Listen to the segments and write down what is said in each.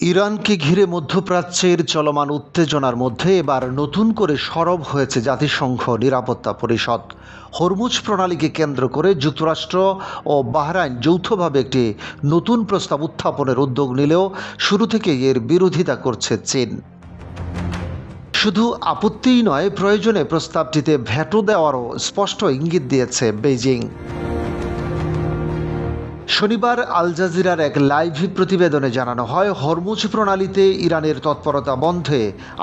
ইরানকে ঘিরে মধ্যপ্রাচ্যের চলমান উত্তেজনার মধ্যে এবার নতুন করে সরব হয়েছে জাতিসংঘ নিরাপত্তা পরিষদ। হরমুজ প্রণালীকে কেন্দ্র করে যুক্তরাষ্ট্র ও বাহরাইন যৌথভাবে একটি নতুন প্রস্তাব উত্থাপনের উদ্যোগ নিলেও শুরু থেকেই এর বিরোধিতা করছে চীন। শুধু আপত্তিই নয়, প্রয়োজনে প্রস্তাবটিতে ভেটো দেওয়ারও স্পষ্ট ইঙ্গিত দিয়েছে বেইজিং। শনিবার আল জাজিরার এক লাইভ প্রতিবেদনে জানানো হয়, হরমুজ প্রণালীতে ইরানের তৎপরতা বন্ধে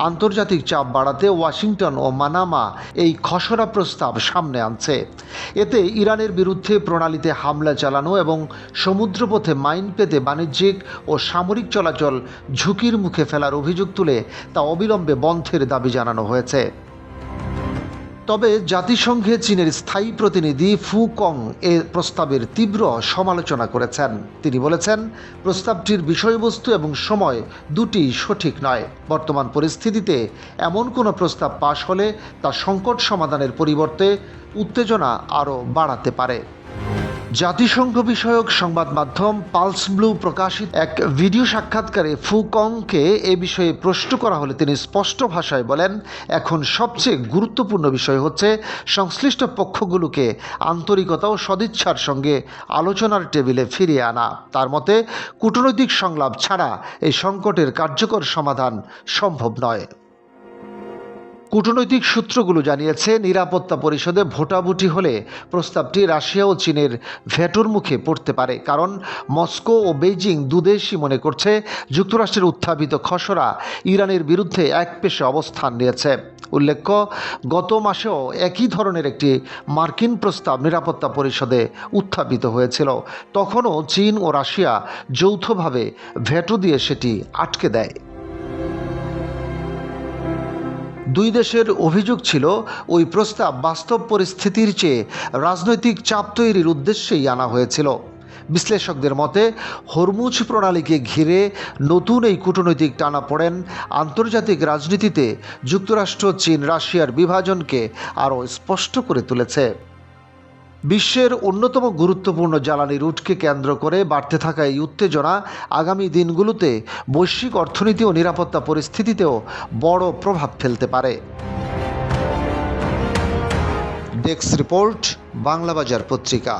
আন্তর্জাতিক চাপ বাড়াতে ওয়াশিংটন ও মানামা এই খসড়া প্রস্তাব সামনে আনছে। এতে ইরানের বিরুদ্ধে প্রণালীতে হামলা চালানো এবং সমুদ্রপথে মাইন পেতে বাণিজ্যিক ও সামরিক চলাচল ঝুঁকির মুখে ফেলার অভিযোগ তুলে তা অবিলম্বে বন্ধের দাবি জানানো হয়েছে। তবে জাতিসংঘে চীনের স্থায়ী প্রতিনিধি ফু কং এ প্রস্তাবের তীব্র সমালোচনা করেছেন। তিনি বলেছেন, প্রস্তাবটির বিষয়বস্তু এবং সময় দুটি সঠিক নয়। বর্তমান পরিস্থিতিতে এমন কোনো প্রস্তাব পাশ হলে তা সংকট সমাধানের পরিবর্তে উত্তেজনা আরও বাড়াতে পারে। জাতিসংঘ বিষয়ক সংবাদ মাধ্যম পালস ব্লু প্রকাশিত এক ভিডিও সাক্ষাৎকারে ফু কংকে এ বিষয়ে প্রশ্ন করা হলে তিনি স্পষ্ট ভাষায় বলেন, এখন সবচেয়ে গুরুত্বপূর্ণ বিষয় হচ্ছে সংশ্লিষ্ট পক্ষগুলোকে আন্তরিকতা ও সদিচ্ছার সঙ্গে আলোচনার টেবিলে ফিরিয়ে আনা। তার মতে, কূটনৈতিক সংলাপ ছাড়া এই সংকটের কার্যকর সমাধান সম্ভব নয়। কূটনৈতিক সূত্রগুলো জানিয়েছে, নিরাপত্তা পরিষদে ভোটাভুটি হলে প্রস্তাবটি রাশিয়া ও চীনের ভেটোর মুখে পড়তে পারে। কারণ মস্কো ও বেইজিং দুদেশই মনে করছে যুক্তরাষ্ট্রের উত্থাপিত খসড়া ইরানের বিরুদ্ধে একপেশে অবস্থান নিয়েছে। উল্লেখ্য, গত মাসেও একই ধরনের একটি মার্কিন প্রস্তাব নিরাপত্তা পরিষদে উত্থাপিত হয়েছিল। তখনও চীন ও রাশিয়া যৌথভাবে ভেটো দিয়ে সেটি আটকে দেয়। দুই দেশের অভিযোগ ছিল, ওই প্রস্তাব বাস্তব পরিস্থিতির চেয়ে রাজনৈতিক চাপ তৈরির উদ্দেশ্যেই আনা হয়েছিল। বিশ্লেষকদের মতে, হরমুজ প্রণালীকে ঘিরে নতুন এই কূটনৈতিক টানাপোড়েন আন্তর্জাতিক রাজনীতিতে যুক্তরাষ্ট্র, চীন, রাশিয়ার বিভাজনকে আরও স্পষ্ট করে তুলেছে। বিশ্বের অন্যতম গুরুত্বপূর্ণ জ্বালানি রুটকে কেন্দ্র করে বাড়তে থাকা এই উত্তেজনা আগামী দিনগুলোতে বৈশ্বিক অর্থনীতি ও নিরাপত্তা পরিস্থিতিতেও বড় প্রভাব ফেলতে পারে। ডেস্ক রিপোর্ট, বাংলাবাজার পত্রিকা।